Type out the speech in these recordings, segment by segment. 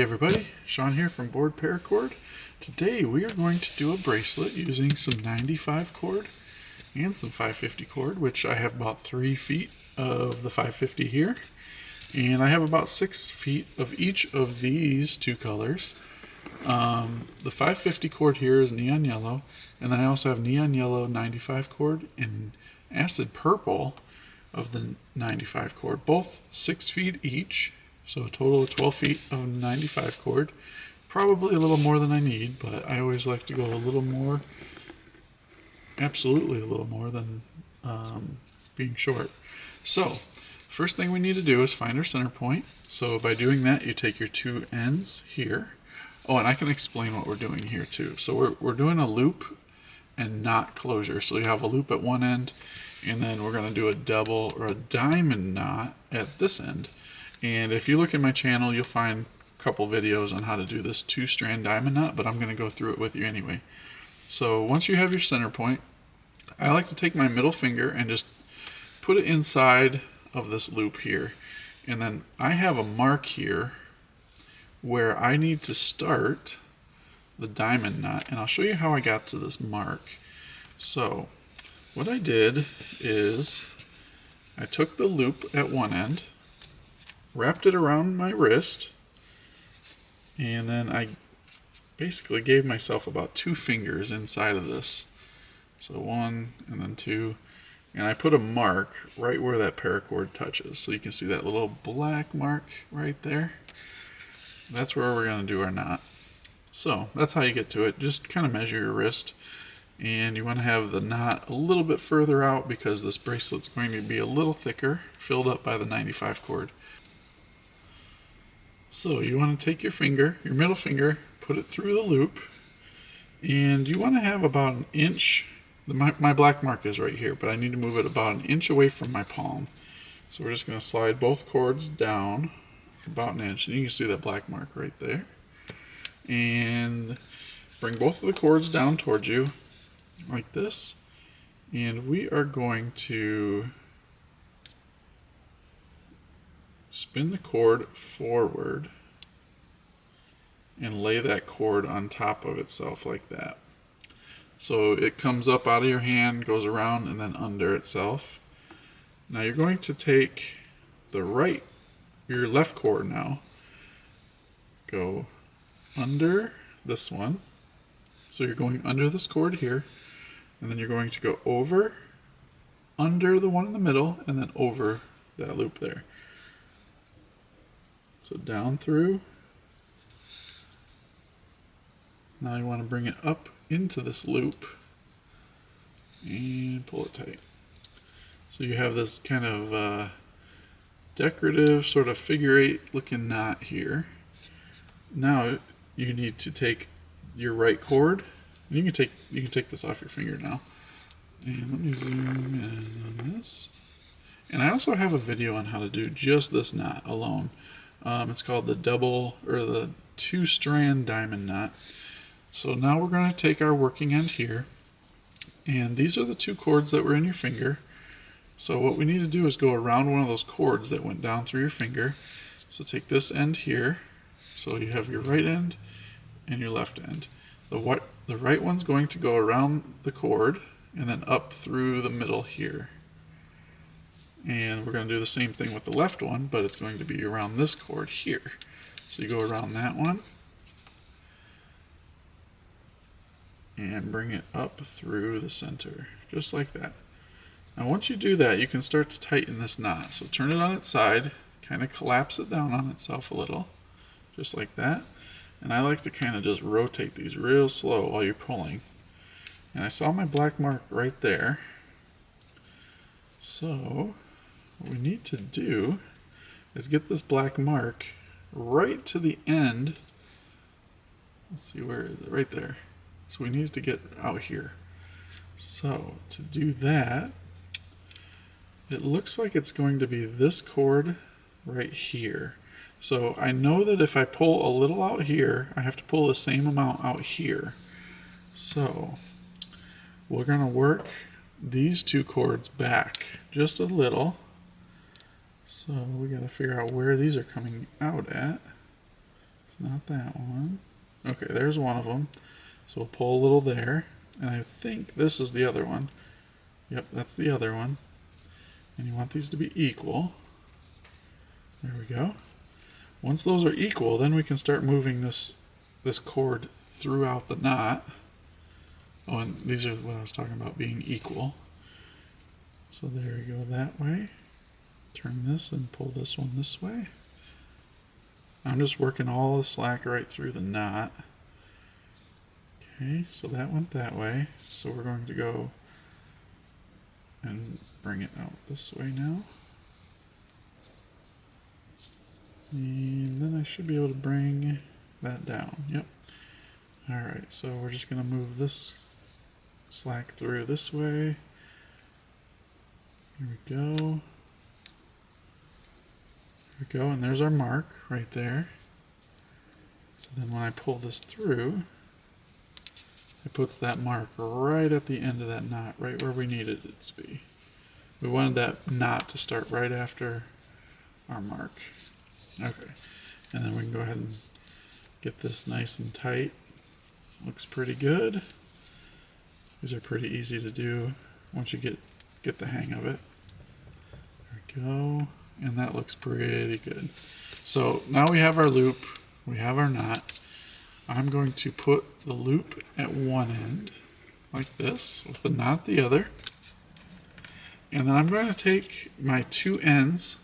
Hey everybody, Sean here from BoredParacord. Today we are going to do a bracelet using some 95 cord and some 550 cord, which I have about 3 feet of the 550 here. And I have about 6 feet of each of these two colors. The 550 cord here is neon yellow, and then I also have neon yellow 95 cord and acid purple of the 95 cord, both 6 feet each. So a total of 12 feet of 95 cord. Probably a little more than I need, but I always like to go a little more, absolutely a little more than being short. So first thing we need to do is find our center point. So by doing that, you take your two ends here. Oh, and I can explain what we're doing here too. So we're doing a loop and knot closure. So you have a loop at one end, and then we're going to do a double or a diamond knot at this end. And if you look at my channel, you'll find a couple videos on how to do this 2-strand diamond knot, but I'm going to go through it with you anyway. So once you have your center point, I like to take my middle finger and just put it inside of this loop here. And then I have a mark here where I need to start the diamond knot, and I'll show you how I got to this mark. So what I did is I took the loop at one end, wrapped it around my wrist, and then I basically gave myself about 2 fingers inside of this. So 1 and then 2, and I put a mark right where that paracord touches. So you can see that little black mark right there. That's where we're going to do our knot. So that's how you get to it. Just kind of measure your wrist, and you want to have the knot a little bit further out because this bracelet's going to be a little thicker, filled up by the 95 cord. So you want to take your finger, your middle finger, put it through the loop, and you want to have about an inch. My black mark is right here, but I need to move it about an inch away from my palm. So we're just going to slide both cords down about an inch, and you can see that black mark right there. And bring both of the cords down towards you like this, and we are going to spin the cord forward and lay that cord on top of itself like that. So it comes up out of your hand, goes around, and then under itself. Now you're going to take your left cord now, go under this one. So you're going under this cord here, and then you're going to go over, under the one in the middle, and then over that loop there. So down through. Now you want to bring it up into this loop and pull it tight. So you have this kind of decorative sort of figure 8 looking knot here. Now you need to take your right cord. You can take this off your finger now. And let me zoom in on this. And I also have a video on how to do just this knot alone. It's called the double or the 2-strand diamond knot. So now we're going to take our working end here, and these are the 2 cords that were in your finger. So what we need to do is go around one of those cords that went down through your finger. So take this end here. So you have your right end and your left end. The right one's going to go around the cord and then up through the middle here. And we're going to do the same thing with the left one, but it's going to be around this cord here. So you go around that one and bring it up through the center, just like that. Now once you do that, you can start to tighten this knot. So turn it on its side, kind of collapse it down on itself a little, just like that. And I like to kind of just rotate these real slow while you're pulling. And I saw my black mark right there. So what we need to do is get this black mark right to the end. Let's see, where is it? Right there. So we need to get out here. So to do that, it looks like it's going to be this cord right here. So I know that if I pull a little out here, I have to pull the same amount out here. So we're going to work these 2 cords back just a little. So we got to figure out where these are coming out at. It's not that one. Okay, there's one of them. So we'll pull a little there. And I think this is the other one. Yep, that's the other one. And you want these to be equal. There we go. Once those are equal, then we can start moving this cord throughout the knot. Oh, and these are what I was talking about being equal. So there we go that way. Turn this and pull this one this way. I'm just working all the slack right through the knot. Okay, so that went that way. So we're going to go and bring it out this way now. And then I should be able to bring that down. Yep. Alright, so we're just going to move this slack through this way. Here we go. There we go, and there's our mark right there. So then when I pull this through, it puts that mark right at the end of that knot, right where we needed it to be. We wanted that knot to start right after our mark. Okay, and then we can go ahead and get this nice and tight. Looks pretty good. These are pretty easy to do once you get the hang of it. There we go, and that looks pretty good. So now we have our loop, we have our knot. I'm going to put the loop at one end, like this, with the knot at the other. And then I'm going to take my two ends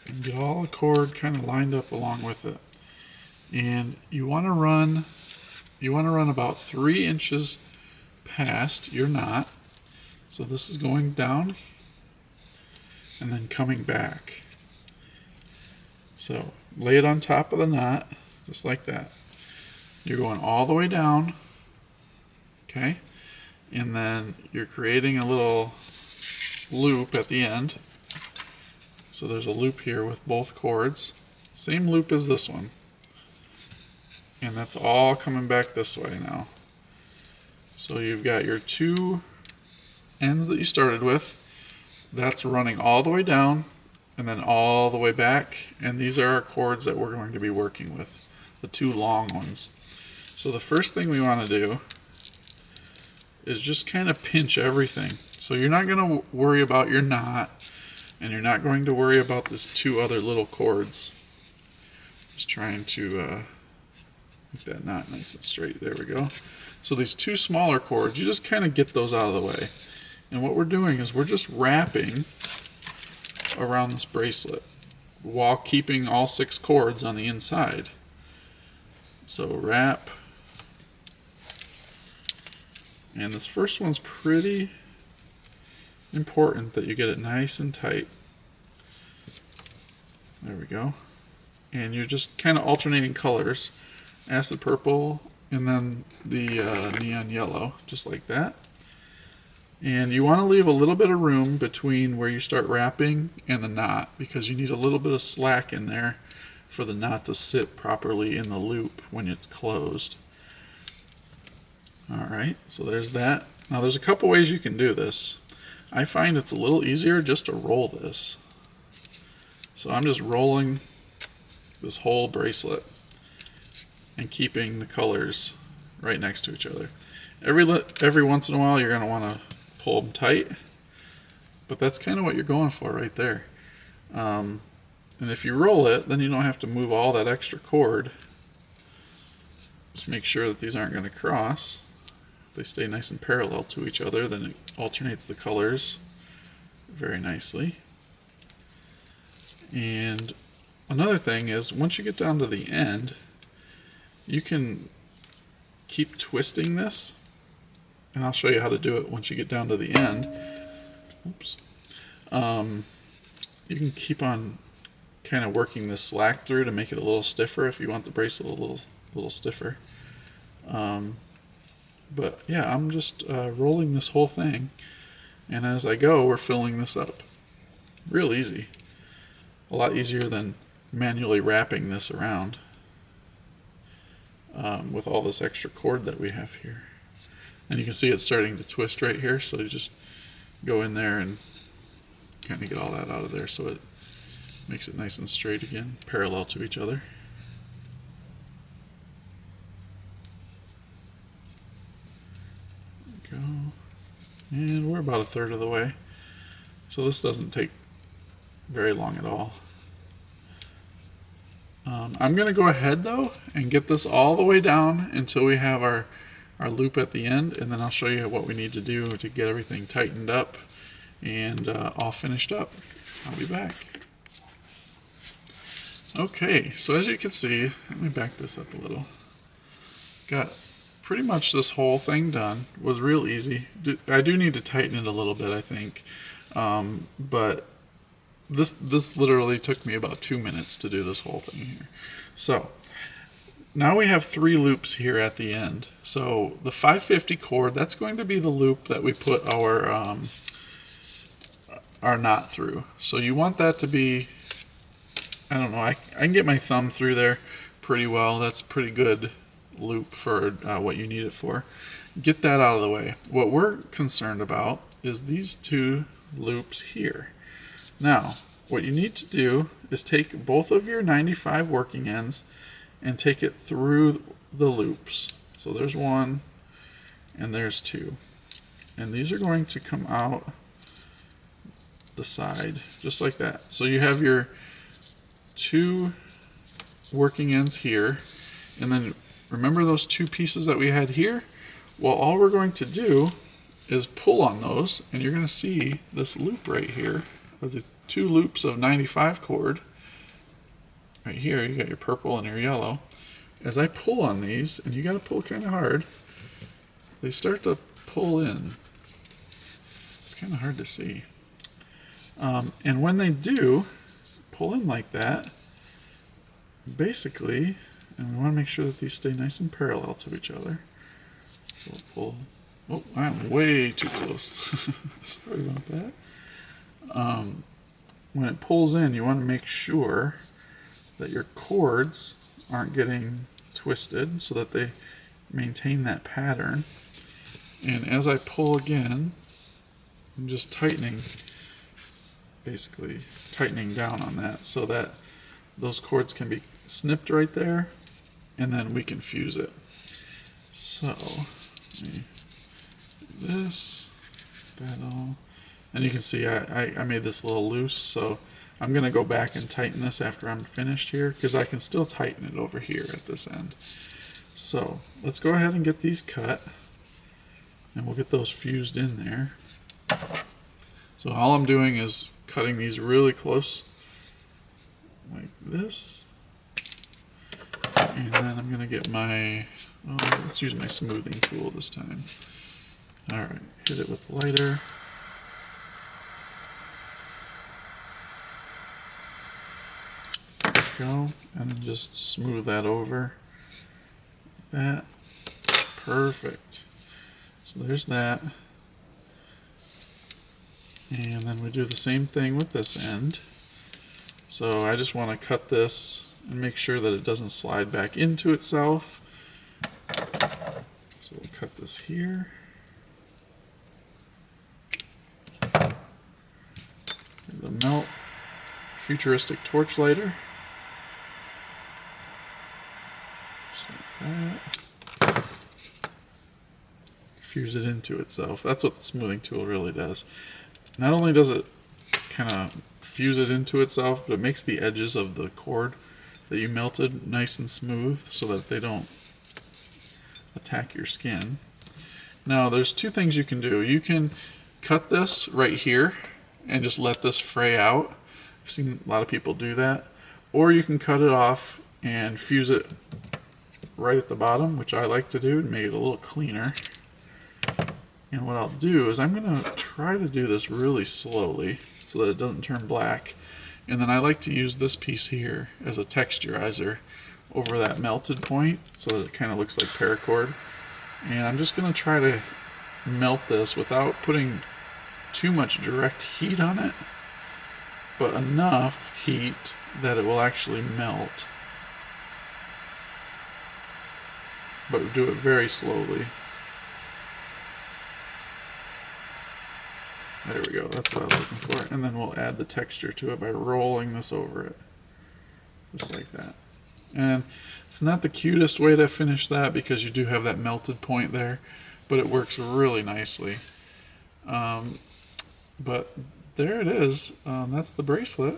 and get all the cord kind of lined up along with it. And you want to run about 3 inches past your knot. So this is going down and then coming back. So lay it on top of the knot, just like that. You're going all the way down, okay? And then you're creating a little loop at the end. So there's a loop here with both cords. Same loop as this one. And that's all coming back this way now. So you've got your two ends that you started with. That's running all the way down and then all the way back. And these are our cords that we're going to be working with, the two long ones. So the first thing we want to do is just kind of pinch everything. So you're not going to worry about your knot, and you're not going to worry about these two other little cords. Just trying to make that knot nice and straight. There we go. So these two smaller cords, you just kind of get those out of the way. And what we're doing is we're just wrapping around this bracelet while keeping all 6 cords on the inside. So wrap. And this first one's pretty important that you get it nice and tight. There we go. And you're just kind of alternating colors. Acid purple and then the neon yellow, just like that. And you want to leave a little bit of room between where you start wrapping and the knot, because you need a little bit of slack in there for the knot to sit properly in the loop when it's closed. Alright, so there's that. Now there's a couple ways you can do this. I find it's a little easier just to roll this. So I'm just rolling this whole bracelet and keeping the colors right next to each other. Every once in a while you're going to want to pull them tight, but that's kind of what you're going for right there. And if you roll it, then you don't have to move all that extra cord. Just make sure that these aren't going to cross. If they stay nice and parallel to each other, then it alternates the colors very nicely. And another thing is, once you get down to the end, you can keep twisting this, and I'll show you how to do it once you get down to the end. Oops. You can keep on kind of working this slack through to make it a little stiffer if you want the bracelet a little stiffer. But yeah, I'm just rolling this whole thing, and as I go, we're filling this up. Real easy. A lot easier than manually wrapping this around with all this extra cord that we have here. And you can see it's starting to twist right here, so you just go in there and kind of get all that out of there so it Makes it nice and straight again, parallel to each other. There we go. And we're about a third of the way. So this doesn't take very long at all. I'm going to go ahead though and get this all the way down until we have our loop at the end, and then I'll show you what we need to do to get everything tightened up and all finished up. I'll be back. Okay, so as you can see, let me back this up a little. Got pretty much this whole thing done. It was real easy. I do need to tighten it a little bit, I think, but this literally took me about 2 minutes to do this whole thing here. So now we have 3 loops here at the end. So the 550 cord, that's going to be the loop that we put our knot through. So you want that to be, I don't know, I can get my thumb through there pretty well. That's a pretty good loop for what you need it for. Get that out of the way. What we're concerned about is these 2 loops here. Now, what you need to do is take both of your 95 working ends and take it through the loops. So there's 1 and there's 2. And these are going to come out the side, just like that. So you have your 2 working ends here, and then remember those 2 pieces that we had here? Well, all we're going to do is pull on those, and you're going to see this loop right here of the 2 loops of 95 cord. Right here, you got your purple and your yellow. As I pull on these, and you got to pull kind of hard, they start to pull in. It's kind of hard to see. And when they do pull in like that, basically, and we want to make sure that these stay nice and parallel to each other. So we'll pull. Oh, I'm way too close. Sorry about that. When it pulls in, you want to make sure that your cords aren't getting twisted so that they maintain that pattern. And as I pull again, I'm just tightening, basically tightening down on that so that those cords can be snipped right there, and then we can fuse it. So, let me do this, that all. And you can see I made this a little loose, so I'm going to go back and tighten this after I'm finished here, because I can still tighten it over here at this end. So let's go ahead and get these cut, and we'll get those fused in there. So all I'm doing is cutting these really close, like this. And then I'm going to get my, let's use my smoothing tool this time. Alright, hit it with the lighter. Go, and then just smooth that over. That. Perfect. So there's that. And then we do the same thing with this end. So I just want to cut this and make sure that it doesn't slide back into itself. So we'll cut this here. The melt futuristic torch lighter. That. Fuse it into itself. That's what the smoothing tool really does. Not only does it kind of fuse it into itself, but it makes the edges of the cord that you melted nice and smooth so that they don't attack your skin. Now there's 2 things you can do. You can cut this right here and just let this fray out. I've seen a lot of people do that. Or you can cut it off and fuse it right at the bottom, which I like to do to make it a little cleaner. And what I'll do is I'm going to try to do this really slowly so that it doesn't turn black. And then I like to use this piece here as a texturizer over that melted point so that it kind of looks like paracord. And I'm just going to try to melt this without putting too much direct heat on it, but enough heat that it will actually melt. But do it very slowly. There we go, that's what I was looking for. And then we'll add the texture to it by rolling this over it. Just like that. And it's not the cutest way to finish that because you do have that melted point there, but it works really nicely. But there it is. That's the bracelet.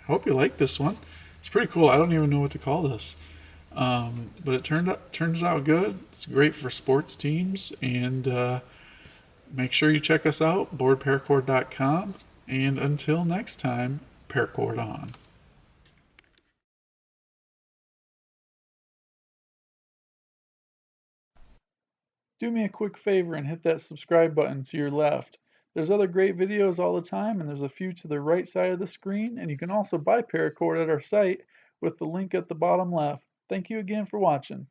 Hope you like this one. It's pretty cool. I don't even know what to call this. But it turns out good. It's great for sports teams. And make sure you check us out, BoredParacord.com. And until next time, paracord on. Do me a quick favor and hit that subscribe button to your left. There's other great videos all the time, and there's a few to the right side of the screen, and you can also buy Paracord at our site with the link at the bottom left. Thank you again for watching.